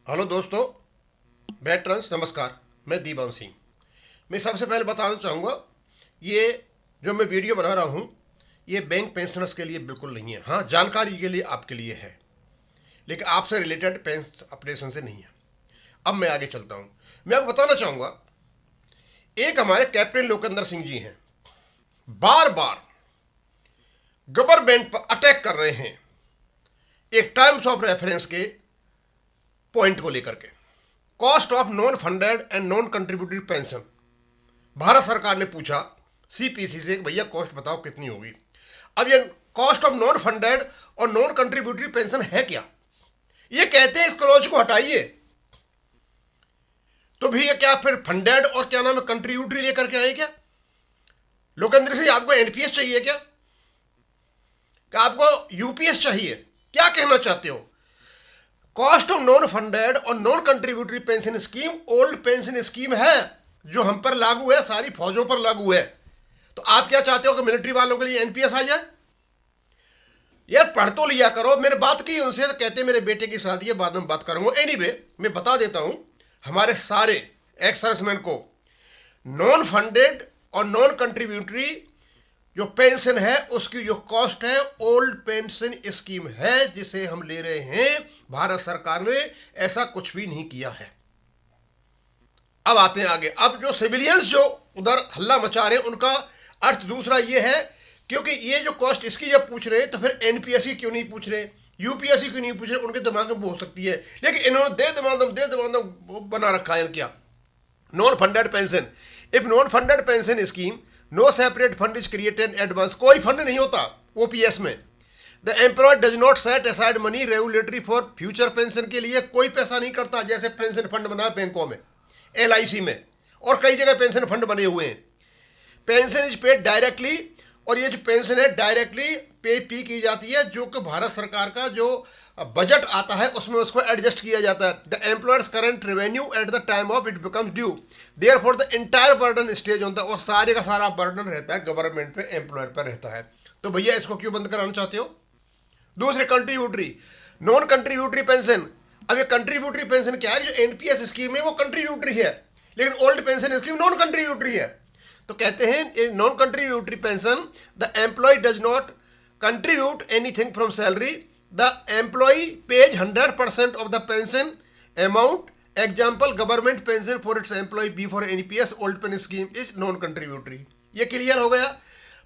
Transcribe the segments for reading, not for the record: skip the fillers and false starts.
Hello दोस्तों, veterans नमस्कार। मैं दीवान सिंह। मैं सबसे पहले बताना चाहूँगा, ये जो मैं वीडियो बना रहा हूँ ये बैंक पेंशनर्स के लिए बिल्कुल नहीं है। हाँ, जानकारी के लिए आपके लिए है, लेकिन आपसे रिलेटेड पेंशन ऑपरेशन से नहीं है। अब मैं आगे चलता हूँ। मैं आपको बताना चाहूँगा, एक हमारे कैप्टन लोकेंद्र सिंह जी हैं, बार बार गवर्नमेंट पर अटैक कर रहे हैं एक टाइम्स ऑफ रेफरेंस के पॉइंट को लेकर के। Cost of non funded and non contributory pension, Bharat सरकार ने पूछा सीपीसी से, भैया कॉस्ट बताओ कितनी होगी। अब ये कॉस्ट ऑफ नॉन फंडेड और नॉन कंट्रीब्यूटरी पेंशन है क्या? ये कहते हैं इस क्लॉज को हटाइए, तो भैया क्या फिर फंडेड और क्या नाम है कंट्रीब्यूटरी लेकर के आए क्या? लोकेंद्र सिंह, आपको एनपीएस चाहिए क्या आपको यूपीएस चाहिए? क्या कहना चाहते हो? कॉस्ट ऑफ नॉन फंडेड और non contributory pension scheme old pension scheme है, जो हम पर लागू है, सारी फौजों पर लागू है। तो आप क्या चाहते हो कि मिलिट्री वालों के लिए एनपीएस आ जाए? यार पढ़ तो लिया करो। मैंने बात की उनसे, तो कहते मेरे बेटे की शादी है, बाद में बात करूंगा। एनीवे, मैं बता देता हूं हमारे सारे एक्स सर्विसमैन को, नॉन फंडेड और नॉन कंट्रीब्यूटरी जो पेंशन है उसकी जो कॉस्ट है ओल्ड पेंशन स्कीम है, जिसे हम ले रहे हैं। भारत सरकार ने ऐसा कुछ भी नहीं किया है। अब आते हैं आगे। अब जो सिविलियंस जो उधर हल्ला मचा रहे हैं, उनका अर्थ दूसरा ये है, क्योंकि ये जो कॉस्ट इसकी जब पूछ रहे हैं तो फिर एनपीएससी क्यों नहीं पूछ रहे, यूपीएससी क्यों नहीं पूछ रहे? उनके दिमाग में हो सकती है, लेकिन इन्होंने दे दमादम बना रखा है। क्या non funded pension, if non funded pension scheme no separate fund is created advance, कोई फंड नहीं होता ओपीएस में। The employ does not set aside money regulatory for future pension, के लिए कोई पैसा नहीं करता। जैसे पेंशन फंड बना है बैंकों में, एलआईसी में और कई जगह पेंशन फंड बने हुए हैं। पेंशन इज पेड डायरेक्टली, और ये जो पेंशन है डायरेक्टली पे की जाती है, जो कि भारत सरकार का जो बजट आता है उसमें उसको एडजस्ट किया जाता है। The employers current revenue at the time of it becomes due, therefore the entire burden stage होता है, और सारे का सारा बर्डन रहता है गवर्नमेंट पे, एम्प्लॉयर पर रहता है। तो भैया इसको क्यों बंद कराना चाहते हो? दूसरे कंट्रीब्यूटरी, नॉन कंट्रीब्यूटरी पेंशन। अब ये कंट्रीब्यूटरी पेंशन क्या है? जो एनपीएस स्कीम है वो कंट्रीब्यूटरी है, लेकिन old pension scheme non contributory है। तो कहते हैं non contributory pension, the employ does not contribute anything from salary, the employ pays 100% of the pension amount. Example, government pension for its employ before NPS, old pen scheme is non contributory. ये clear हो गया?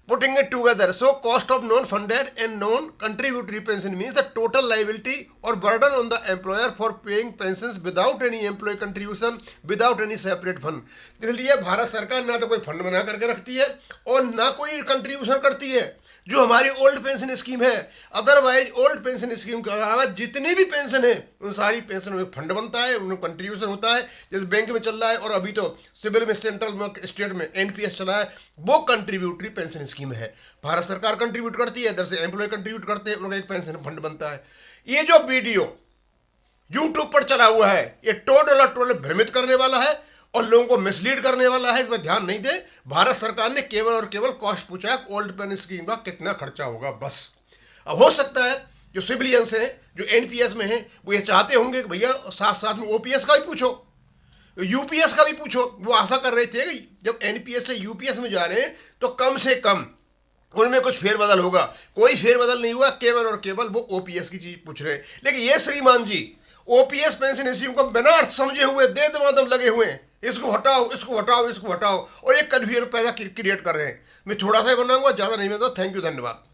Putting it together, so cost of non-funded and non-contributory pension means the total liability or burden on the employer for paying pensions without any employee contribution, without any separate fund। इसलिए भारत सरकार ना तो कोई fund बना करके रखती है और ना कोई कंट्रीब्यूशन करती है, जो हमारी ओल्ड पेंशन स्कीम है। अदरवाइज ओल्ड पेंशन स्कीम के अलावा जितनी भी पेंशन है उन सारी पेंशन में फंड बनता है, उनमें कंट्रीब्यूशन होता है, जैसे बैंक में चल रहा है, और अभी तो सिविल में, सेंट्रल में, स्टेट में एनपीएस चला है, वो कंट्रीब्यूटरी पेंशन स्कीम है। भारत सरकार कंट्रीब्यूट करती है, इधर से एम्प्लॉय कंट्रीब्यूट करते हैं, उनका एक पेंशन फंड बनता है। ये जो वीडियो यूट्यूब पर चला हुआ है, ये टोटल भ्रमित करने वाला है और लोगों को मिसलीड करने वाला है। इसमें ध्यान नहीं दे। भारत सरकार ने केवल और केवल कॉस्ट पूछा है ओल्ड पेन स्कीम का कितना खर्चा होगा, बस। अब हो सकता है जो सिविलियंस हैं, जो एनपीएस में हैं, वो ये चाहते होंगे कि भैया साथ साथ में ओपीएस का भी पूछो, यूपीएस का भी पूछो। वो आशा कर रहे थे कि जब एनपीएस से यूपीएस में जा रहे हैं तो कम से कम उनमें कुछ फेरबदल होगा। कोई फेरबदल नहीं हुआ, केवल और केवल वो ओपीएस की चीज पूछ रहे हैं। लेकिन ये श्रीमान जी ओपीएस पेंशन स्कीम को बिना अर्थ समझे हुए दे दमादम लगे हुए हैं, इसको हटाओ, इसको हटाओ, इसको हटाओ, और एक कन्फ्यूजन पैदा क्रिएट कर रहे हैं। मैं थोड़ा सा ही बनाऊंगा, ज्यादा नहीं बनाऊंगा। थैंक यू, धन्यवाद।